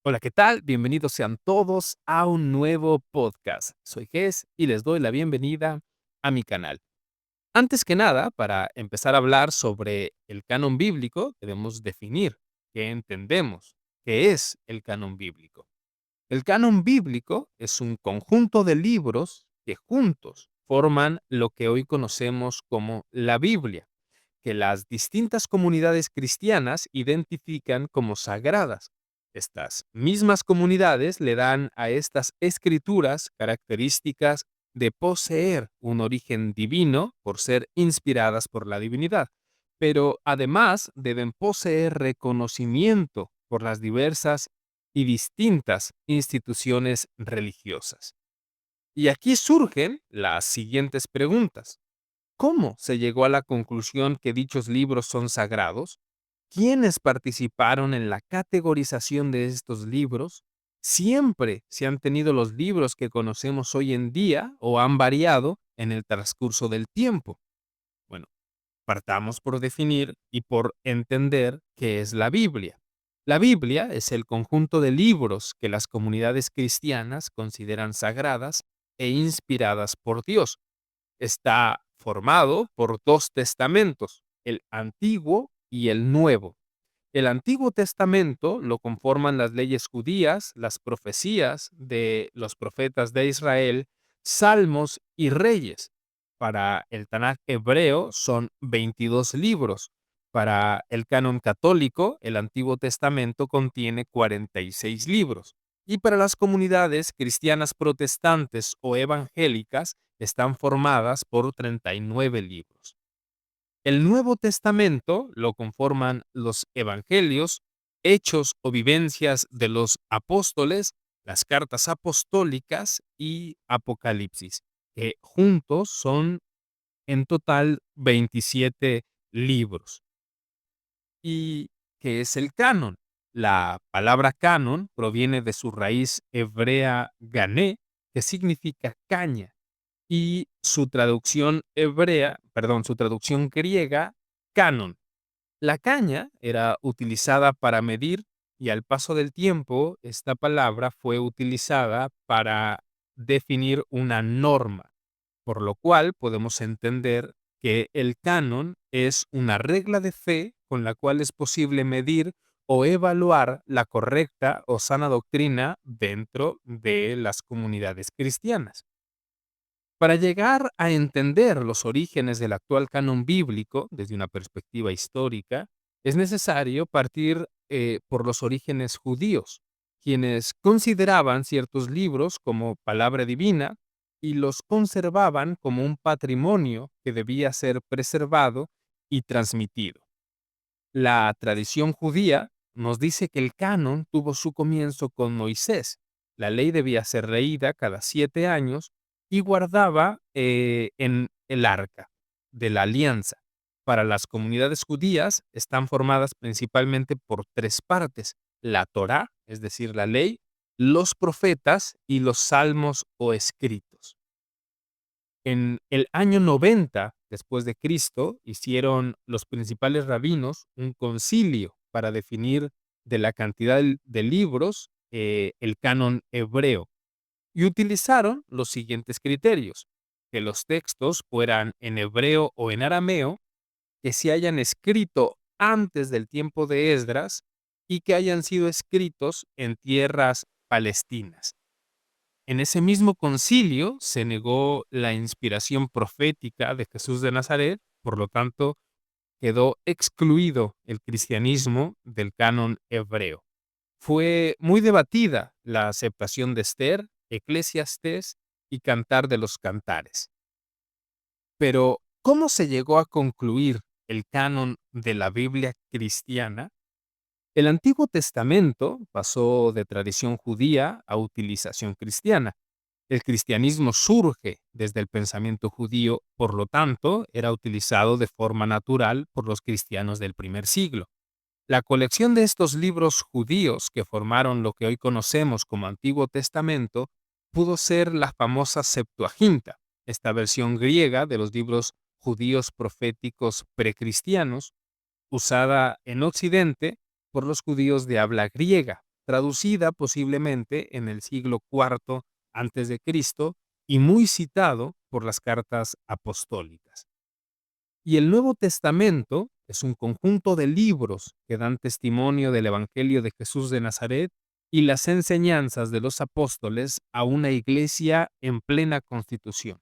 Hola, ¿qué tal? Bienvenidos sean todos a un nuevo podcast. Soy Ges y les doy la bienvenida a mi canal. Antes que nada, para empezar a hablar sobre el canon bíblico, debemos definir qué entendemos, qué es el canon bíblico. El canon bíblico es un conjunto de libros que juntos forman lo que hoy conocemos como la Biblia, que las distintas comunidades cristianas identifican como sagradas. Estas mismas comunidades le dan a estas escrituras características de poseer un origen divino por ser inspiradas por la divinidad, pero además deben poseer reconocimiento por las diversas y distintas instituciones religiosas. Y aquí surgen las siguientes preguntas. ¿Cómo se llegó a la conclusión que dichos libros son sagrados? ¿Quiénes participaron en la categorización de estos libros? ¿Siempre se han tenido los libros que conocemos hoy en día o han variado en el transcurso del tiempo? Bueno, partamos por definir y por entender qué es la Biblia. La Biblia es el conjunto de libros que las comunidades cristianas consideran sagradas e inspiradas por Dios. Está formado por 2 testamentos, el Antiguo y el Nuevo. El Antiguo Testamento lo conforman las leyes judías, las profecías de los profetas de Israel, salmos y reyes. Para el Tanaj hebreo son 22 libros. Para el canon católico, el Antiguo Testamento contiene 46 libros. Y para las comunidades cristianas protestantes o evangélicas, están formadas por 39 libros. El Nuevo Testamento lo conforman los evangelios, hechos o vivencias de los apóstoles, las cartas apostólicas y Apocalipsis, que juntos son en total 27 libros. ¿Y qué es el canon? La palabra canon proviene de su raíz hebrea gané, que significa caña, y su traducción hebrea, perdón, su traducción griega, canon. La caña era utilizada para medir y al paso del tiempo esta palabra fue utilizada para definir una norma, por lo cual podemos entender que el canon es una regla de fe con la cual es posible medir o evaluar la correcta o sana doctrina dentro de las comunidades cristianas. Para llegar a entender los orígenes del actual canon bíblico desde una perspectiva histórica, es necesario partir por los orígenes judíos, quienes consideraban ciertos libros como palabra divina y los conservaban como un patrimonio que debía ser preservado y transmitido. La tradición judía nos dice que el canon tuvo su comienzo con Moisés. La ley debía ser leída cada 7 años y guardaba en el arca de la alianza. Para las comunidades judías están formadas principalmente por 3 partes: la Torá, es decir, la ley, los profetas y los salmos o escritos. En el año 90 después de Cristo, hicieron los principales rabinos un concilio para definir de la cantidad de libros, el canon hebreo, y utilizaron los siguientes criterios: que los textos fueran en hebreo o en arameo, que se hayan escrito antes del tiempo de Esdras y que hayan sido escritos en tierras palestinas. En ese mismo concilio se negó la inspiración profética de Jesús de Nazaret, por lo tanto, quedó excluido el cristianismo del canon hebreo. Fue muy debatida la aceptación de Esther, Eclesiastés y Cantar de los Cantares. Pero, ¿cómo se llegó a concluir el canon de la Biblia cristiana? El Antiguo Testamento pasó de tradición judía a utilización cristiana. El cristianismo surge desde el pensamiento judío, por lo tanto, era utilizado de forma natural por los cristianos del primer siglo. La colección de estos libros judíos que formaron lo que hoy conocemos como Antiguo Testamento pudo ser la famosa Septuaginta, esta versión griega de los libros judíos proféticos precristianos, usada en Occidente por los judíos de habla griega. traducida posiblemente en el siglo IV antes de Cristo y muy citado por las cartas apostólicas. Y el Nuevo Testamento es un conjunto de libros que dan testimonio del Evangelio de Jesús de Nazaret y las enseñanzas de los apóstoles a una iglesia en plena constitución.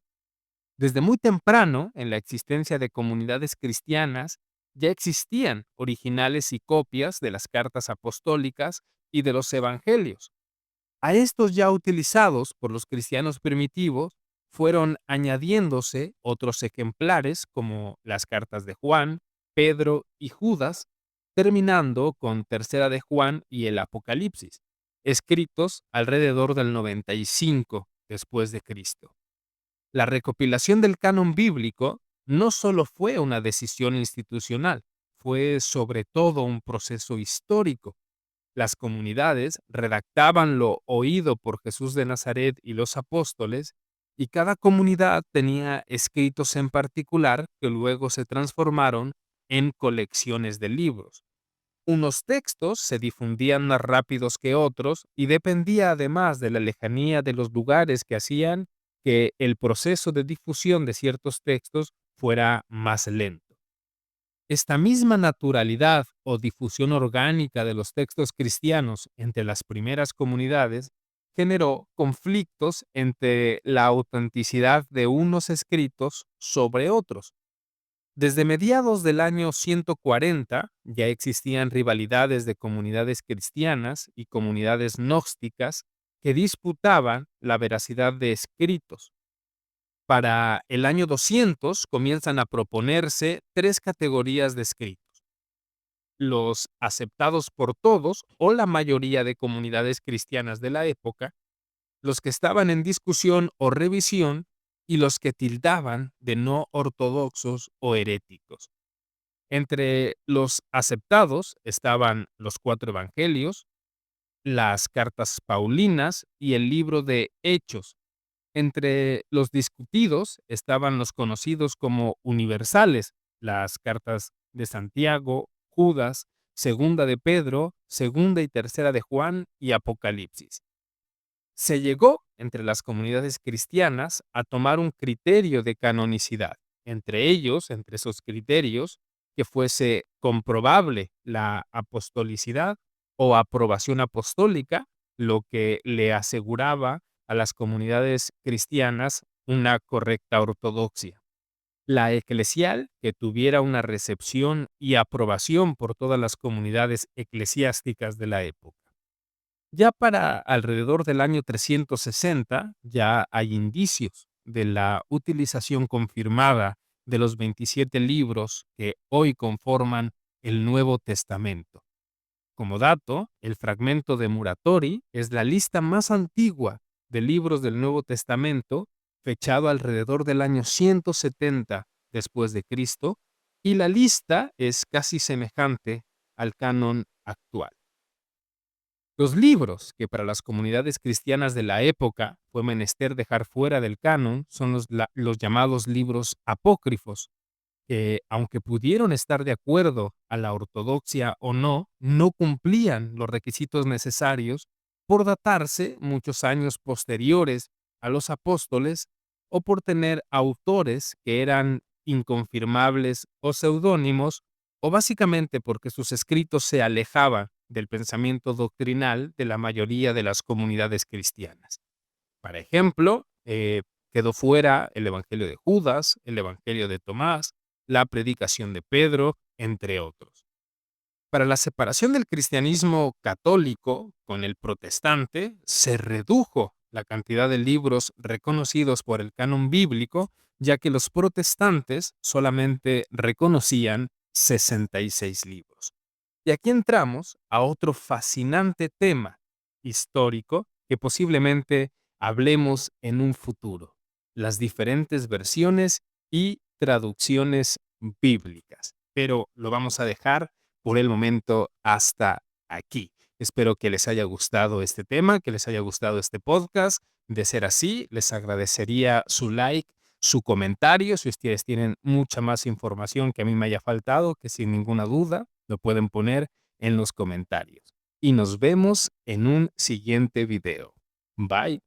Desde muy temprano, en la existencia de comunidades cristianas, ya existían originales y copias de las cartas apostólicas y de los evangelios. A estos ya utilizados por los cristianos primitivos fueron añadiéndose otros ejemplares como las cartas de Juan, Pedro y Judas, terminando con Tercera de Juan y el Apocalipsis, escritos alrededor del 95 después de Cristo. La recopilación del canon bíblico no solo fue una decisión institucional, fue sobre todo un proceso histórico. Las comunidades redactaban lo oído por Jesús de Nazaret y los apóstoles, y cada comunidad tenía escritos en particular que luego se transformaron en colecciones de libros. Unos textos se difundían más rápidos que otros y dependía además de la lejanía de los lugares que hacían que el proceso de difusión de ciertos textos fuera más lento. Esta misma naturalidad o difusión orgánica de los textos cristianos entre las primeras comunidades generó conflictos entre la autenticidad de unos escritos sobre otros. Desde mediados del año 140 ya existían rivalidades de comunidades cristianas y comunidades gnósticas que disputaban la veracidad de escritos. Para el año 200 comienzan a proponerse tres categorías de escritos: los aceptados por todos o la mayoría de comunidades cristianas de la época, los que estaban en discusión o revisión y los que tildaban de no ortodoxos o heréticos. Entre los aceptados estaban los cuatro evangelios, las cartas paulinas y el libro de Hechos. Entre los discutidos estaban los conocidos como universales, las cartas de Santiago, Judas, segunda de Pedro, segunda y tercera de Juan y Apocalipsis. Se llegó, entre las comunidades cristianas, a tomar un criterio de canonicidad. Entre esos criterios, que fuese comprobable la apostolicidad o aprobación apostólica, lo que le aseguraba a las comunidades cristianas una correcta ortodoxia. La eclesial, que tuviera una recepción y aprobación por todas las comunidades eclesiásticas de la época. Ya para alrededor del año 360 ya hay indicios de la utilización confirmada de los 27 libros que hoy conforman el Nuevo Testamento. Como dato, el fragmento de Muratori es la lista más antigua de libros del Nuevo Testamento, fechado alrededor del año 170 después de Cristo, y la lista es casi semejante al canon actual. Los libros que para las comunidades cristianas de la época fue menester dejar fuera del canon son los llamados libros apócrifos, que, aunque pudieron estar de acuerdo a la ortodoxia o no, no cumplían los requisitos necesarios por datarse muchos años posteriores a los apóstoles o por tener autores que eran inconfirmables o seudónimos, o básicamente porque sus escritos se alejaban del pensamiento doctrinal de la mayoría de las comunidades cristianas. Por ejemplo, quedó fuera el Evangelio de Judas, el Evangelio de Tomás, la predicación de Pedro, entre otros. Para la separación del cristianismo católico con el protestante, se redujo la cantidad de libros reconocidos por el canon bíblico, ya que los protestantes solamente reconocían 66 libros. Y aquí entramos a otro fascinante tema histórico que posiblemente hablemos en un futuro: las diferentes versiones y traducciones bíblicas. Pero lo vamos a dejar por el momento hasta aquí. Espero que les haya gustado este tema, que les haya gustado este podcast. De ser así, les agradecería su like, su comentario, si ustedes tienen mucha más información que a mí me haya faltado, que sin ninguna duda lo pueden poner en los comentarios. y nos vemos en un siguiente video. Bye.